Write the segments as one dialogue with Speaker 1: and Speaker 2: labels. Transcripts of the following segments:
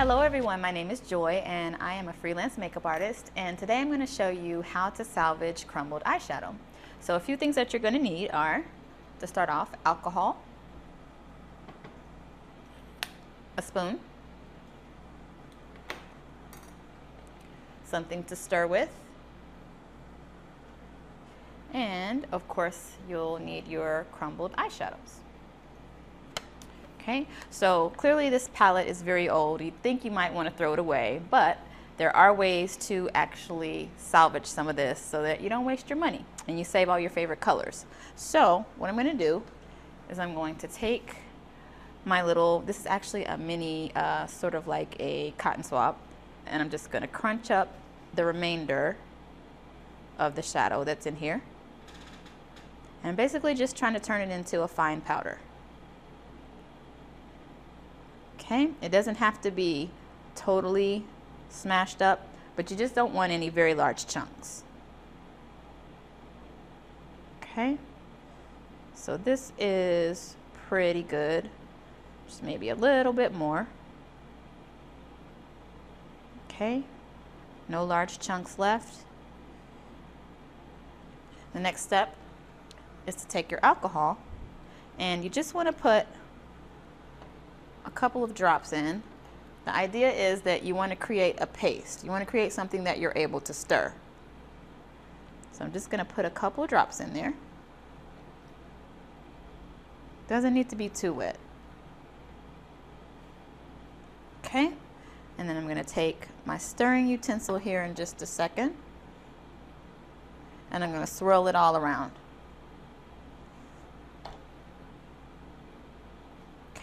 Speaker 1: Hello everyone, my name is Joy and I am a freelance makeup artist, and today I'm going to show you how to salvage crumbled eyeshadow. So a few things that you're going to need are, to start off, alcohol, a spoon, something to stir with, and of course you'll need your crumbled eyeshadows. Okay, so clearly this palette is very old. You'd think you might want to throw it away, but there are ways to actually salvage some of this so that you don't waste your money and you save all your favorite colors. So what I'm going to do is I'm going to take my little, this is actually a mini, sort of like a cotton swab, and I'm just going to crunch up the remainder of the shadow that's in here. And I'm basically just trying to turn it into a fine powder. Okay, it doesn't have to be totally smashed up, but you just don't want any very large chunks. Okay, so this is pretty good. Just maybe a little bit more. Okay, no large chunks left. The next step is to take your alcohol, and you just want to put a couple of drops in. The idea is that you want to create a paste. You want to create something that you're able to stir. So I'm just going to put a couple of drops in there. Doesn't need to be too wet. Okay, and then I'm going to take my stirring utensil here in just a second, and I'm going to swirl it all around.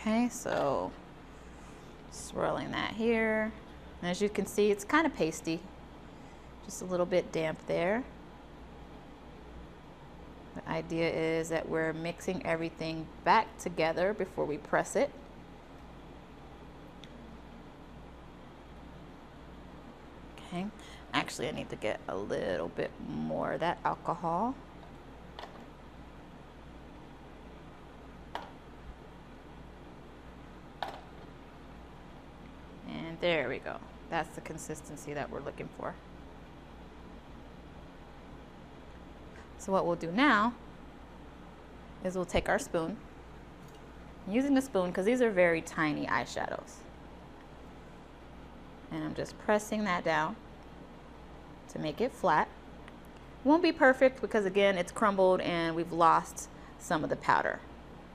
Speaker 1: Okay, so swirling that here. And as you can see, it's kind of pasty, just a little bit damp there. The idea is that we're mixing everything back together before we press it. Okay, actually I need to get a little bit more of that alcohol. There we go. That's the consistency that we're looking for. So what we'll do now is we'll take our spoon. I'm using the spoon because these are very tiny eyeshadows. And I'm just pressing that down to make it flat. Won't be perfect because again it's crumbled and we've lost some of the powder.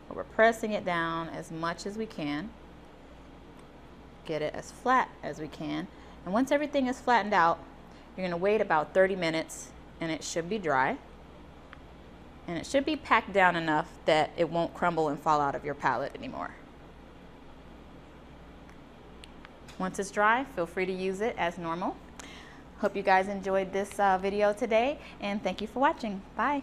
Speaker 1: But we're pressing it down as much as we can. Get it as flat as we can, and once everything is flattened out, you're going to wait about 30 minutes and it should be dry, and it should be packed down enough that it won't crumble and fall out of your palette anymore. Once it's dry, feel free to use it as normal. Hope you guys enjoyed this video today, and thank you for watching. Bye.